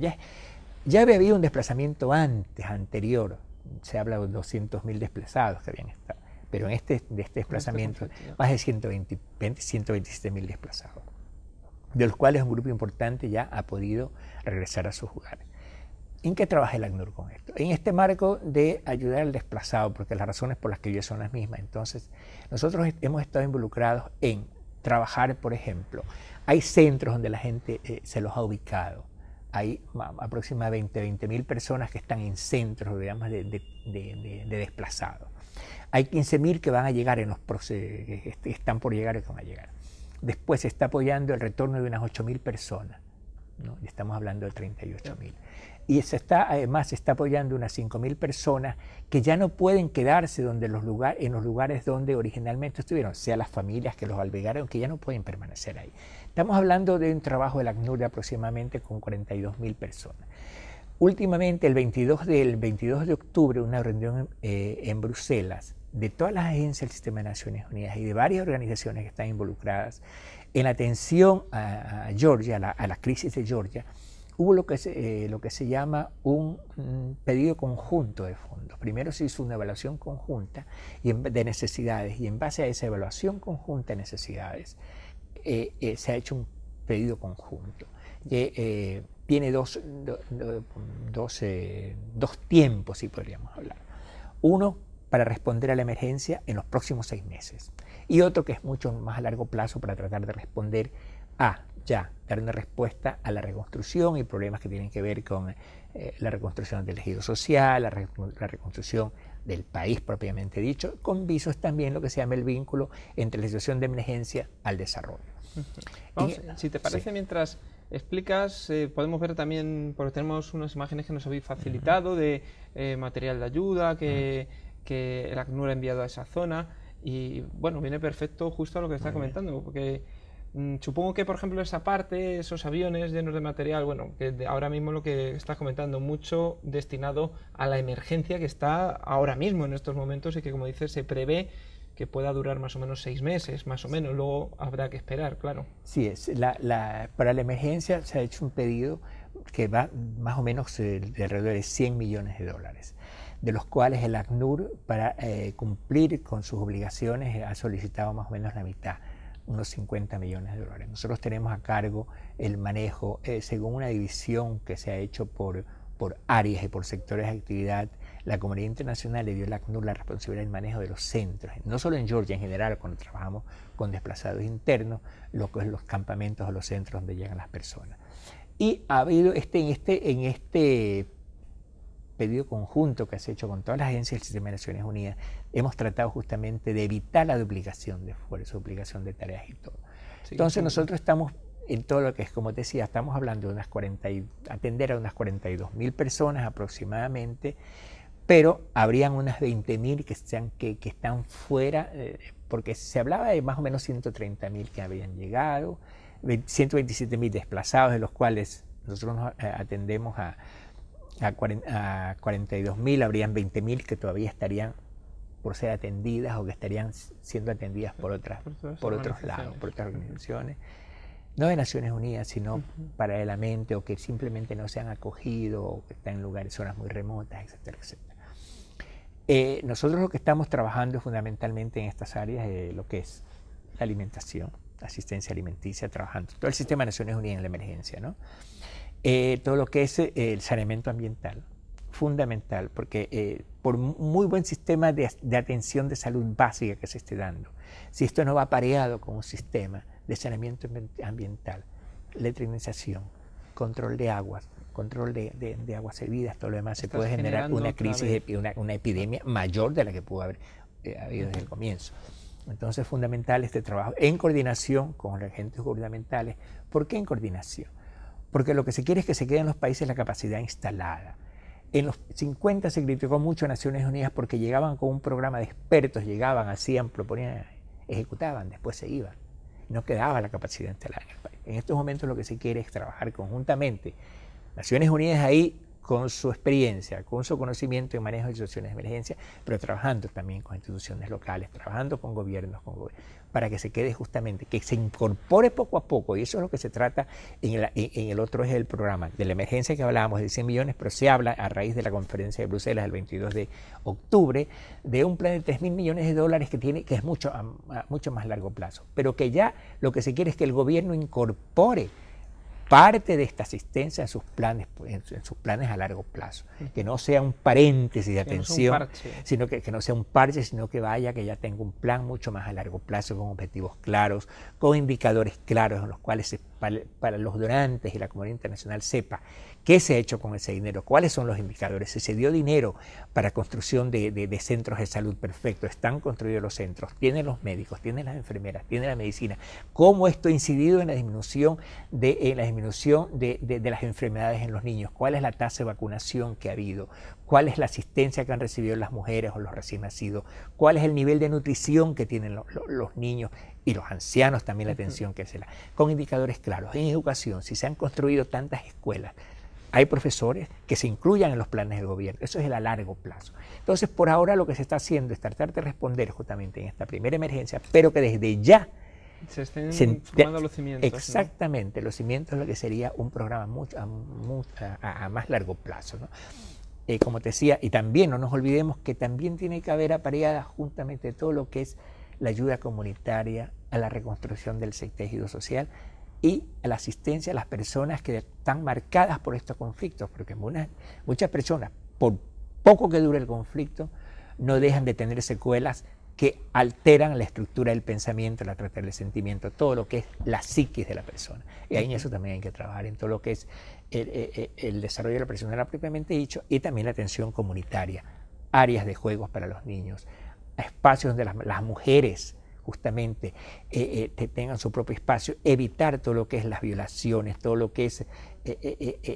S2: Ya había habido un desplazamiento anterior, se habla de 200.000 desplazados que habían estado. Pero en este desplazamiento, más de 127.000 desplazados, de los cuales un grupo importante ya ha podido regresar a sus hogares. ¿En qué trabaja el ACNUR con esto? En este marco de ayudar al desplazado, porque las razones por las que vive son las mismas. Entonces, nosotros hemos estado involucrados en trabajar, por ejemplo, hay centros donde la gente se los ha ubicado. Hay aproximadamente 20.000 personas que están en centros, digamos, de desplazados. Hay 15.000 que van a llegar que están por llegar y que van a llegar. Después se está apoyando el retorno de unas 8.000 personas, ¿no? Y estamos hablando de 38.000. Y además se está apoyando unas 5.000 personas que ya no pueden quedarse en los lugares donde originalmente estuvieron, sea las familias que los albergaron, que ya no pueden permanecer ahí. Estamos hablando de un trabajo del ACNUR de aproximadamente con 42.000 personas. últimamente, el 22 de octubre, una reunión en Bruselas de todas las agencias del Sistema de Naciones Unidas y de varias organizaciones que están involucradas en atención a Georgia, a la crisis de Georgia, hubo lo que se llama un pedido conjunto de fondos. Primero se hizo una evaluación conjunta de necesidades y en base a esa evaluación conjunta de necesidades se ha hecho un pedido conjunto que tiene dos tiempos, si podríamos hablar. Uno, para responder a la emergencia en los próximos 6 meses. Y otro que es mucho más a largo plazo para tratar de responder dar una respuesta a la reconstrucción y problemas que tienen que ver con la reconstrucción del tejido social, la reconstrucción del país propiamente dicho, con visos también lo que se llama el vínculo entre la situación de emergencia al desarrollo.
S1: Vamos, si te parece, mientras explicas, podemos ver también, porque tenemos unas imágenes que nos habéis facilitado de material de ayuda que el ACNUR ha enviado a esa zona y bueno, viene perfecto justo a lo que está comentando, porque supongo que por ejemplo esa parte, esos aviones llenos de material, bueno, que ahora mismo lo que estás comentando, mucho destinado a la emergencia que está ahora mismo en estos momentos y que, como dices, se prevé que pueda durar más o menos 6 meses, más o menos, luego habrá que esperar, claro.
S2: Sí, para la emergencia se ha hecho un pedido que va más o menos de alrededor de 100 millones de dólares, de los cuales el ACNUR, para cumplir con sus obligaciones, ha solicitado más o menos la mitad, unos 50 millones de dólares. Nosotros tenemos a cargo el manejo, según una división que se ha hecho por áreas y por sectores de actividad. La comunidad internacional le dio al ACNUR la responsabilidad del manejo de los centros, no solo en Georgia, en general, cuando trabajamos con desplazados internos, lo que es los campamentos o los centros donde llegan las personas. Y ha habido en este pedido conjunto que se ha hecho con todas las agencias del Sistema de Naciones Unidas, hemos tratado justamente de evitar la duplicación de esfuerzos, duplicación de tareas y todo. Sí, entonces nosotros estamos en todo lo que es, como te decía, estamos hablando de atender a unas 42.000 personas aproximadamente, pero habrían unas 20.000 que están fuera, porque se hablaba de más o menos 130.000 que habían llegado, 127.000 desplazados, de los cuales nosotros nos atendemos a 42.000, habrían 20.000 que todavía estarían por ser atendidas o que estarían siendo atendidas por otros lados, por otras organizaciones, no de Naciones Unidas, sino paralelamente, o que simplemente no se han acogido, o que están en zonas muy remotas, etcétera, etcétera. Nosotros lo que estamos trabajando fundamentalmente en estas áreas, lo que es la alimentación, asistencia alimenticia, trabajando todo el sistema de Naciones Unidas en la emergencia, ¿no? Todo lo que es el saneamiento ambiental, fundamental, porque por muy buen sistema de atención de salud básica que se esté dando, si esto no va pareado con un sistema de saneamiento ambiental, letrinización, control de aguas, control de aguas servidas, todo lo demás, se puede generar una crisis, una epidemia mayor de la que pudo haber habido desde el comienzo. Entonces es fundamental este trabajo en coordinación con los agentes gubernamentales. ¿Por qué en coordinación? Porque lo que se quiere es que se quede en los países la capacidad instalada. En los 50 se criticó mucho a Naciones Unidas porque llegaban con un programa de expertos, llegaban, hacían, proponían, ejecutaban, después se iban. No quedaba la capacidad instalada en el país. En estos momentos lo que se quiere es trabajar conjuntamente. Naciones Unidas ahí con su experiencia, con su conocimiento en manejo de situaciones de emergencia, pero trabajando también con instituciones locales, trabajando con gobiernos, para que se quede justamente, que se incorpore poco a poco, y eso es lo que se trata en el otro eje del programa, de la emergencia que hablábamos de 100 millones, pero se habla a raíz de la conferencia de Bruselas el 22 de octubre, de un plan de 3.000 millones de dólares que es mucho más largo plazo, pero que ya lo que se quiere es que el gobierno incorpore parte de esta asistencia en sus planes a largo plazo, que no sea un paréntesis de atención, sino que no sea un parche, sino que que ya tenga un plan mucho más a largo plazo, con objetivos claros, con indicadores claros en los cuales para los donantes y la comunidad internacional sepa qué se ha hecho con ese dinero, cuáles son los indicadores, si se dio dinero para construcción de centros de salud, perfecto, están construidos los centros, tienen los médicos, tienen las enfermeras, tienen la medicina, cómo esto ha incidido en la disminución de las enfermedades en los niños, cuál es la tasa de vacunación que ha habido, cuál es la asistencia que han recibido las mujeres o los recién nacidos, cuál es el nivel de nutrición que tienen los niños y los ancianos, también la atención que se da, con indicadores claros. En educación, si se han construido tantas escuelas, hay profesores que se incluyan en los planes del gobierno. Eso es a largo plazo. Entonces, por ahora lo que se está haciendo es tratar de responder justamente en esta primera emergencia, pero que desde ya
S1: se estén formando los cimientos.
S2: Exactamente, ¿no? Los cimientos es lo que sería un programa a más largo plazo, ¿no? Como te decía, y también no nos olvidemos que también tiene que haber apareada juntamente todo lo que es la ayuda comunitaria a la reconstrucción del tejido social y a la asistencia a las personas que están marcadas por estos conflictos, porque muchas personas, por poco que dure el conflicto, no dejan de tener secuelas que alteran la estructura del pensamiento, la trata del sentimiento, todo lo que es la psiquis de la persona. Y ahí en eso también hay que trabajar, en todo lo que es el desarrollo de la persona propiamente dicho, y también la atención comunitaria, áreas de juegos para los niños, espacios donde las mujeres justamente tengan su propio espacio, evitar todo lo que es las violaciones, todo lo que es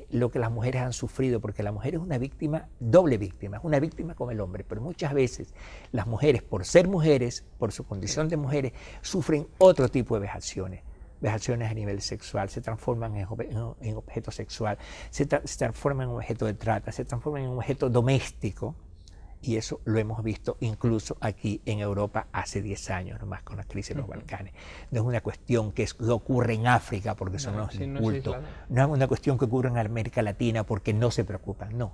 S2: lo que las mujeres han sufrido, porque la mujer es una víctima, doble víctima, es una víctima como el hombre, pero muchas veces las mujeres, por ser mujeres, por su condición de mujeres, sufren otro tipo de vejaciones a nivel sexual, se transforman en objeto sexual, se transforman en objeto de trata, se transforman en un objeto doméstico. Y eso lo hemos visto incluso aquí en Europa hace 10 años, nomás con la crisis de los Balcanes. No es una cuestión que ocurre en África porque son unos incultos, no es una cuestión que ocurre en América Latina porque no se preocupan, no.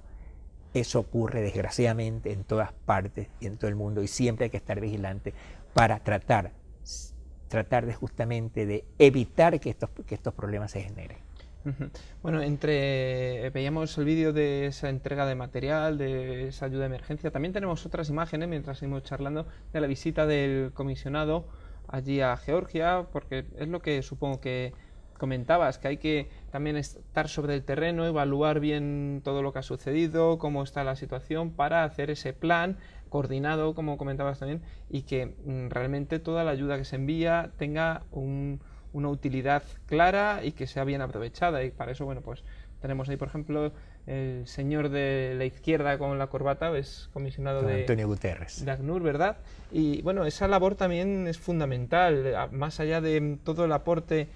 S2: Eso ocurre desgraciadamente en todas partes y en todo el mundo, y siempre hay que estar vigilante para tratar de justamente de evitar que estos problemas se generen.
S1: Bueno, veíamos el vídeo de esa entrega de material, de esa ayuda de emergencia. También tenemos otras imágenes, mientras seguimos charlando, de la visita del comisionado allí a Georgia, porque es lo que supongo que comentabas, que hay que también estar sobre el terreno, evaluar bien todo lo que ha sucedido, cómo está la situación, para hacer ese plan coordinado, como comentabas también, y que realmente toda la ayuda que se envía tenga una utilidad clara y que sea bien aprovechada. Y para eso, bueno, pues tenemos ahí, por ejemplo, el señor de la izquierda con la corbata, es comisionado de
S2: Antonio Guterres,
S1: de ACNUR, ¿verdad? Y bueno, esa labor también es fundamental, más allá de todo el aporte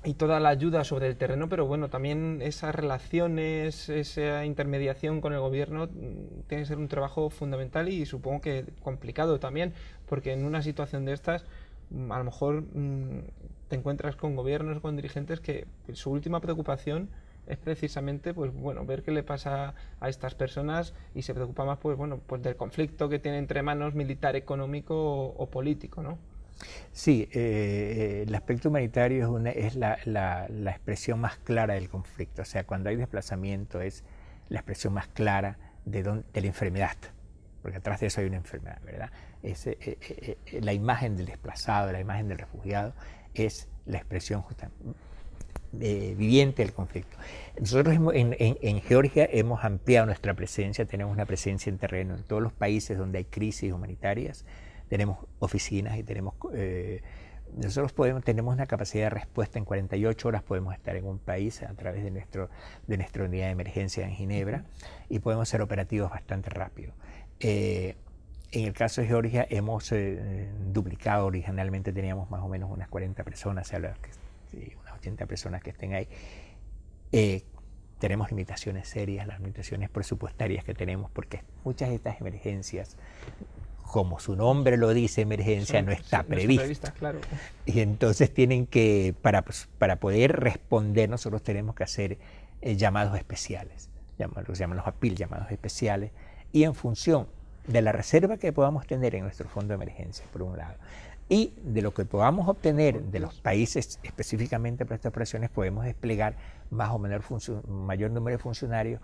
S1: y toda la ayuda sobre el terreno, pero bueno, también esas relaciones, esa intermediación con el gobierno tiene que ser un trabajo fundamental y supongo que complicado también, porque en una situación de estas a lo mejor te encuentras con gobiernos, con dirigentes que su última preocupación es precisamente, pues bueno, ver qué le pasa a estas personas, y se preocupa más, pues bueno, pues del conflicto que tiene entre manos militar, económico o político, ¿no?
S2: Sí, el aspecto humanitario es la expresión más clara del conflicto. O sea, cuando hay desplazamiento es la expresión más clara de la enfermedad, porque atrás de eso hay una enfermedad, ¿verdad? La imagen del desplazado, la imagen del refugiado, es la expresión viviente del conflicto. Nosotros en Georgia hemos ampliado nuestra presencia, tenemos una presencia en terreno en todos los países donde hay crisis humanitarias, tenemos oficinas y nosotros tenemos una capacidad de respuesta. En 48 horas podemos estar en un país a través de nuestra unidad de emergencia en Ginebra, y podemos ser operativos bastante rápido. En el caso de Georgia hemos duplicado. Originalmente teníamos más o menos unas 40 personas, o sea, unas 80 personas que estén ahí. Tenemos limitaciones serias, las limitaciones presupuestarias que tenemos, porque muchas de estas emergencias, como su nombre lo dice, emergencia, no está prevista.
S1: Claro.
S2: Y entonces tienen que, para poder responder, nosotros tenemos que hacer llamados especiales, los llamamos APIL, llamados especiales, y en función de la reserva que podamos tener en nuestro fondo de emergencia, por un lado, y de lo que podamos obtener de los países específicamente para estas operaciones, podemos desplegar más o menos mayor número de funcionarios,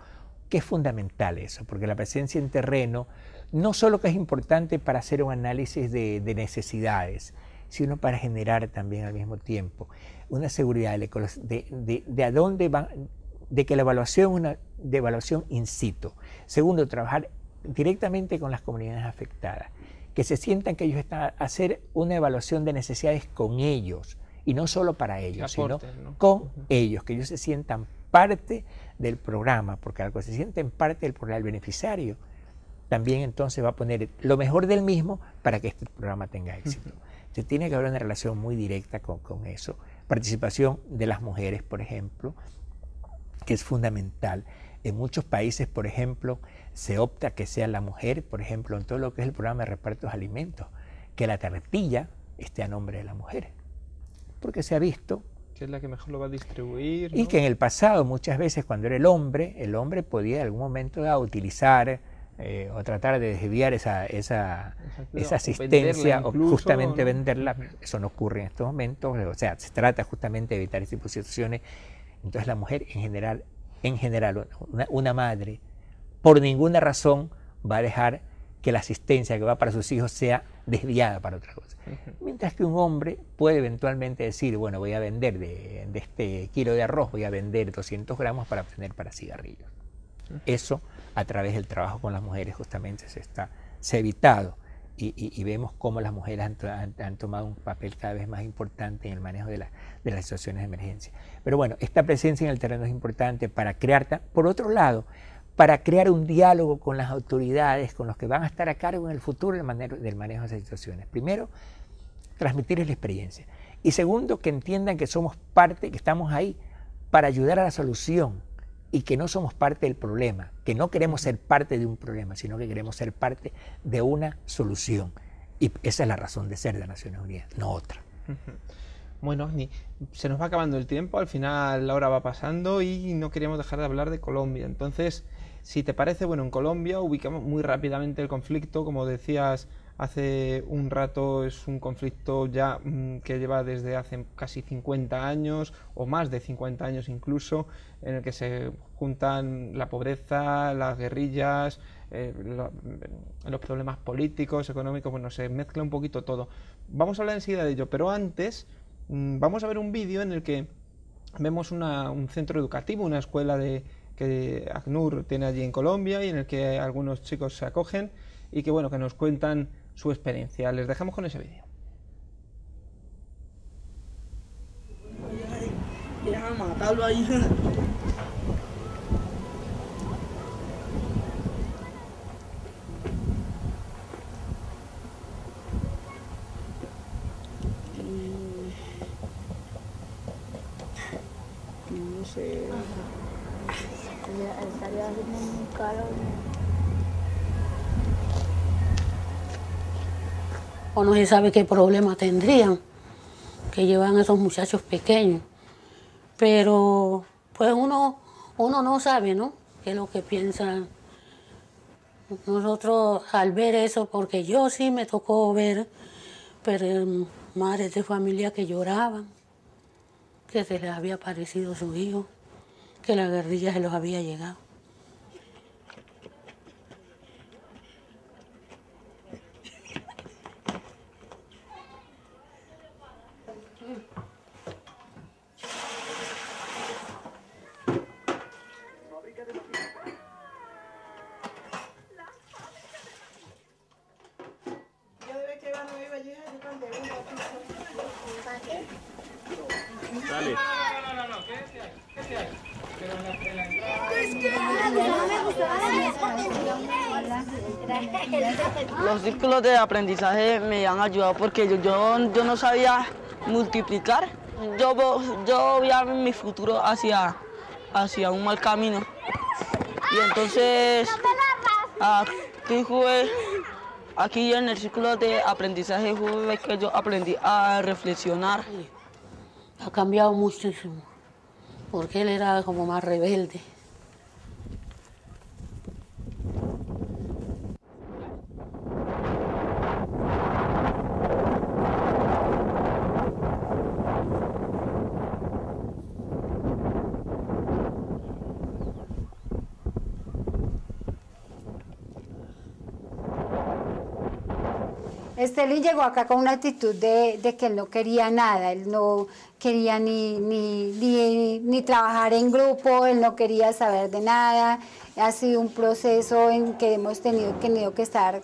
S2: que es fundamental eso, porque la presencia en terreno no solo que es importante para hacer un análisis de necesidades, sino para generar también al mismo tiempo una seguridad de a dónde van, de que la evaluación es una de evaluación in situ. Segundo, trabajar directamente con las comunidades afectadas, que se sientan que ellos están a hacer una evaluación de necesidades con ellos, y no solo para ellos, sino con ellos, que ellos se sientan parte del programa, porque al que se sienten parte del programa, el beneficiario también entonces va a poner lo mejor del mismo para que este programa tenga éxito. Se tiene que haber una relación muy directa con eso. Participación de las mujeres, por ejemplo, que es fundamental. En muchos países, por ejemplo, se opta que sea la mujer, por ejemplo, en todo lo que es el programa de reparto de alimentos, que la tortilla esté a nombre de la mujer, porque se ha visto
S1: que es la que mejor lo va a distribuir,
S2: y
S1: ¿no?
S2: que en el pasado muchas veces cuando era el hombre podía en algún momento utilizar o tratar de desviar esa asistencia o justamente venderla. Eso no ocurre en estos momentos, o sea, se trata justamente de evitar ese tipo de situaciones. Entonces la mujer en general, una madre, por ninguna razón va a dejar que la asistencia que va para sus hijos sea desviada para otra cosa. Mientras que un hombre puede eventualmente decir, bueno, voy a vender de este kilo de arroz, voy a vender 200 gramos para obtener para cigarrillos. Eso, a través del trabajo con las mujeres, justamente se ha evitado. Y vemos cómo las mujeres han tomado un papel cada vez más importante en el manejo de las situaciones de emergencia. Pero bueno, esta presencia en el terreno es importante para crear, por otro lado, para crear un diálogo con las autoridades, con los que van a estar a cargo en el futuro del manejo de esas situaciones. Primero, transmitirles la experiencia. Y segundo, que entiendan que somos parte, que estamos ahí para ayudar a la solución y que no somos parte del problema, que no queremos ser parte de un problema, sino que queremos ser parte de una solución. Y esa es la razón de ser de Naciones Unidas, no otra.
S1: Bueno, se nos va acabando el tiempo, al final la hora va pasando y no queríamos dejar de hablar de Colombia. Entonces, si te parece, bueno, en Colombia ubicamos muy rápidamente el conflicto, como decías hace un rato, es un conflicto ya que lleva desde hace casi 50 años, o más de 50 años incluso, en el que se juntan la pobreza, las guerrillas, los problemas políticos, económicos, bueno, se mezcla un poquito todo. Vamos a hablar enseguida de ello, pero antes vamos a ver un vídeo en el que vemos un centro educativo, una escuela que ACNUR tiene allí en Colombia y en el que algunos chicos se acogen y que, bueno, que nos cuentan su experiencia. Les dejamos con ese vídeo.
S3: Deja matarlo ahí. No sé.
S4: Estaría haciendo muy caro. O no se sabe qué problema tendrían que llevan esos muchachos pequeños. Pero pues uno no sabe, ¿no? Qué es lo que piensan. Nosotros al ver eso, porque yo sí me tocó ver, pero madres de familia que lloraban, que se les había aparecido su hijo, que la guerrilla se los había llegado.
S5: Dale.
S1: No, ¿qué hay?
S3: Los círculos de aprendizaje me han ayudado porque yo no sabía multiplicar. Yo veía mi futuro hacia un mal camino. Y entonces aquí en el círculo de aprendizaje fue que yo aprendí a reflexionar.
S4: Ha cambiado muchísimo, porque él era como más rebelde.
S6: Estelín llegó acá con una actitud de que él no quería nada, él no quería ni trabajar en grupo, él no quería saber de nada. Ha sido un proceso en que hemos tenido que estar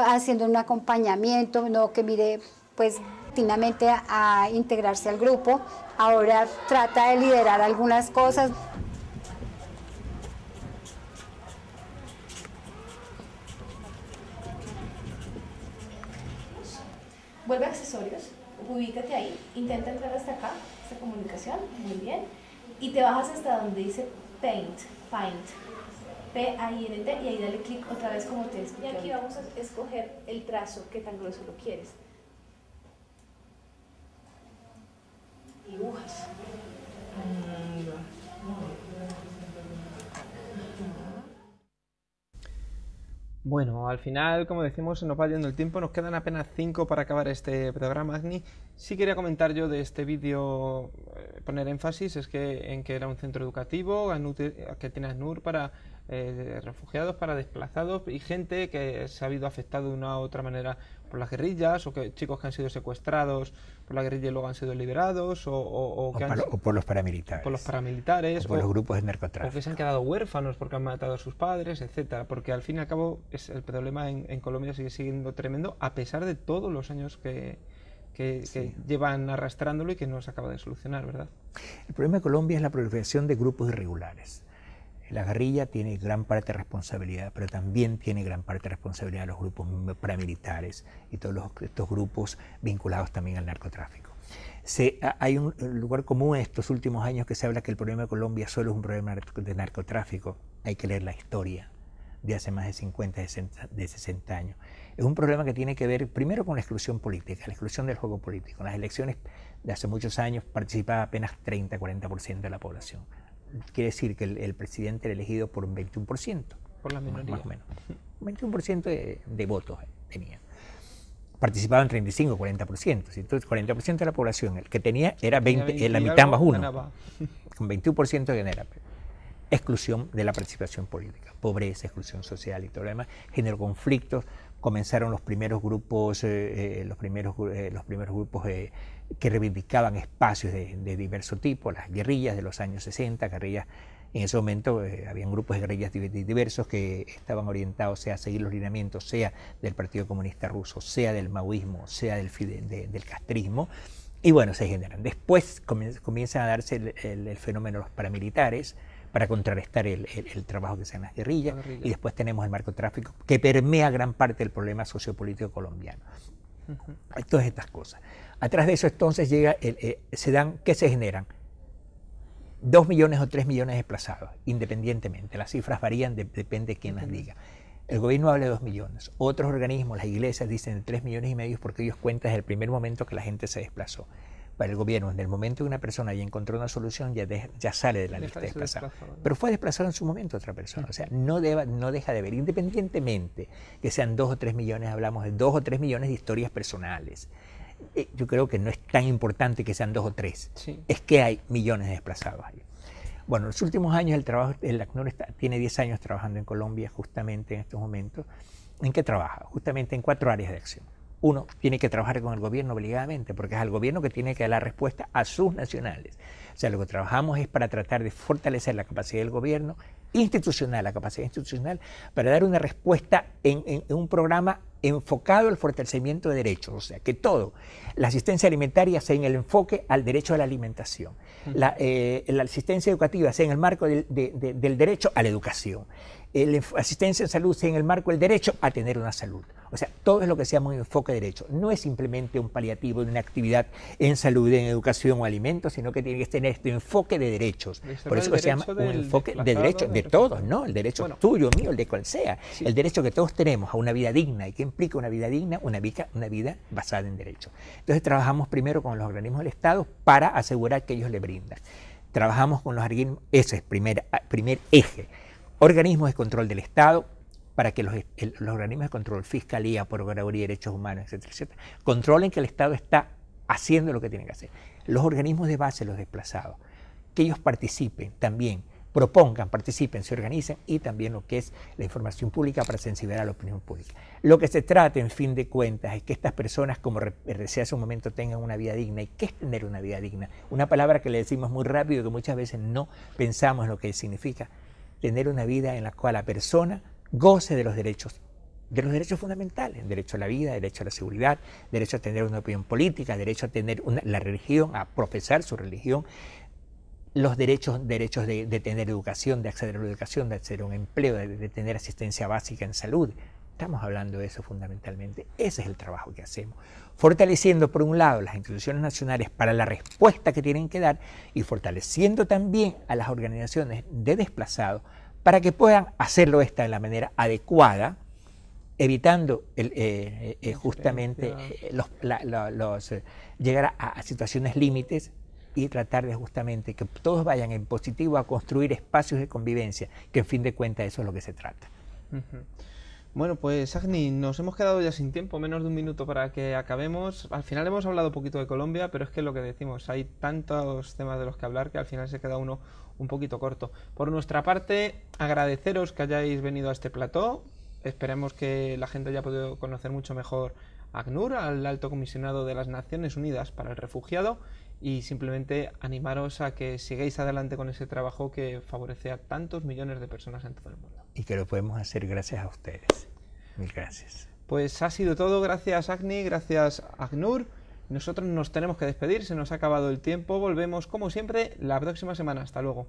S6: haciendo un acompañamiento, no que mire pues finalmente a integrarse al grupo. Ahora trata de liderar algunas cosas.
S7: Vuelve a accesorios, ubícate ahí, intenta entrar hasta acá, esta comunicación, muy bien. y te bajas hasta donde dice Paint, P-A-I-N-T, y ahí dale clic otra vez como te expliqué. Y aquí vamos a escoger el trazo, qué tan grueso lo quieres. Dibujas.
S1: Bueno, al final, como decimos, se nos va yendo el tiempo, nos quedan apenas 5 para acabar este programa, Agni. Sí quería comentar yo de este vídeo, poner énfasis en que era un centro educativo, que tiene ACNUR para refugiados, para desplazados y gente que se ha habido afectado de una u otra manera por las guerrillas, o que chicos que han sido secuestrados por la guerrilla y luego han sido liberados, o
S2: por los paramilitares.
S1: Por los paramilitares.
S2: O por los grupos de narcotráfico.
S1: O que se han quedado huérfanos porque han matado a sus padres, etcétera. Porque al fin y al cabo el problema en Colombia sigue siendo tremendo, a pesar de todos los años que llevan arrastrándolo y que no se acaba de solucionar, ¿verdad?
S2: El problema de Colombia es la proliferación de grupos irregulares. La guerrilla tiene gran parte de responsabilidad, pero también tiene gran parte de responsabilidad los grupos paramilitares y todos estos grupos vinculados también al narcotráfico. Hay un lugar común en estos últimos años que se habla que el problema de Colombia solo es un problema de narcotráfico. Hay que leer la historia de hace más de 50, de 60 años. Es un problema que tiene que ver primero con la exclusión política, la exclusión del juego político. En las elecciones de hace muchos años participaba apenas 30-40% de la población. Quiere decir que el presidente era elegido por un 21%.
S1: Por la minoría.
S2: Más o menos. Un 21% de votos tenía. Participaban 35-40%. Entonces, 40% de la población, el que tenía era 20, la mitad más uno. Con 21% genera exclusión de la participación política, pobreza, exclusión social y todo lo demás. Generó conflictos. Comenzaron los primeros grupos, que reivindicaban espacios de diverso tipo, las guerrillas de los años 60, guerrillas, en ese momento habían grupos de guerrillas diversos que estaban orientados sea a seguir los lineamientos, sea del Partido Comunista Ruso, sea del maoísmo, sea del castrismo, y bueno, se generan. Después comienzan a darse el fenómeno de los paramilitares, para contrarrestar el trabajo que hacen las guerrillas, y después tenemos el narcotráfico, que permea gran parte del problema sociopolítico colombiano. Todas estas cosas. Atrás de eso entonces llega, ¿qué se generan? 2 millones o 3 millones de desplazados, independientemente. Las cifras varían, depende de quién las diga. El gobierno habla de 2 millones. Otros organismos, las iglesias, dicen de 3 millones y medio porque ellos cuentan desde el primer momento que la gente se desplazó. Para el gobierno, en el momento que una persona ya encontró una solución, ya sale de la lista de desplazados. Pero fue desplazado en su momento otra persona. O sea, no deja de ver, independientemente que sean 2 o 3 millones, hablamos de 2 o 3 millones de historias personales. Yo creo que no es tan importante que sean 2 o 3. Sí. Es que hay millones de desplazados ahí. Bueno, en los últimos años el ACNUR tiene 10 años trabajando en Colombia, justamente en estos momentos. ¿En qué trabaja? Justamente en 4 áreas de acción. Uno, tiene que trabajar con el gobierno obligadamente, porque es al gobierno que tiene que dar la respuesta a sus nacionales. O sea, lo que trabajamos es para tratar de fortalecer la capacidad del gobierno institucional, la capacidad institucional, para dar una respuesta en un programa enfocado al fortalecimiento de derechos. O sea, que la asistencia alimentaria sea en el enfoque al derecho a la alimentación, la asistencia educativa sea en el marco del derecho a la educación, la asistencia en salud sea en el marco del derecho a tener una salud. O sea, todo es lo que se llama un enfoque de derecho. No es simplemente un paliativo de una actividad en salud, en educación o alimentos, sino que tiene que tener este enfoque de derechos. Por eso se llama un enfoque de derechos de todos, ¿no? El derecho tuyo, mío, el de cual sea. Sí. El derecho que todos tenemos a una vida digna. ¿Y qué implica una vida digna? Una vida basada en derechos. Entonces trabajamos primero con los organismos del Estado para asegurar que ellos le brindan. Trabajamos con los organismos, ese es primer eje. Organismos de control del Estado, para que los organismos de control, Fiscalía, Procuraduría de Derechos Humanos, etcétera, etcétera, controlen que el Estado está haciendo lo que tiene que hacer. Los organismos de base, los desplazados, que ellos participen también, propongan, participen, se organicen, y también lo que es la información pública para sensibilizar a la opinión pública. Lo que se trata, en fin de cuentas, es que estas personas, como decía hace un momento, tengan una vida digna. ¿Y qué es tener una vida digna? Una palabra que le decimos muy rápido y que muchas veces no pensamos en lo que significa. Tener una vida en la cual la persona goce de los derechos fundamentales, derecho a la vida, derecho a la seguridad, derecho a tener una opinión política, derecho a tener la religión, a profesar su religión, los derechos de tener educación, de acceder a la educación, de acceder a un empleo, de tener asistencia básica en salud. Estamos hablando de eso fundamentalmente. Ese es el trabajo que hacemos. Fortaleciendo, por un lado, las instituciones nacionales para la respuesta que tienen que dar y fortaleciendo también a las organizaciones de desplazados para que puedan hacerlo de la manera adecuada, evitando justamente llegar a situaciones límites y tratar de justamente que todos vayan en positivo a construir espacios de convivencia, que en fin de cuentas eso es lo que se trata.
S1: Bueno, pues Agni, nos hemos quedado ya sin tiempo, menos de un minuto para que acabemos. Al final hemos hablado un poquito de Colombia, pero es que lo que decimos, hay tantos temas de los que hablar que al final se queda uno un poquito corto. Por nuestra parte, agradeceros que hayáis venido a este plató. Esperemos que la gente haya podido conocer mucho mejor a ACNUR, al Alto Comisionado de las Naciones Unidas para el Refugiado, y simplemente animaros a que sigáis adelante con ese trabajo que favorece a tantos millones de personas en todo el mundo.
S2: Y que lo podemos hacer gracias a ustedes. Mil gracias.
S1: Pues ha sido todo. Gracias, Agni, gracias, ACNUR. Nosotros nos tenemos que despedir, se nos ha acabado el tiempo. Volvemos, como siempre, la próxima semana. Hasta luego.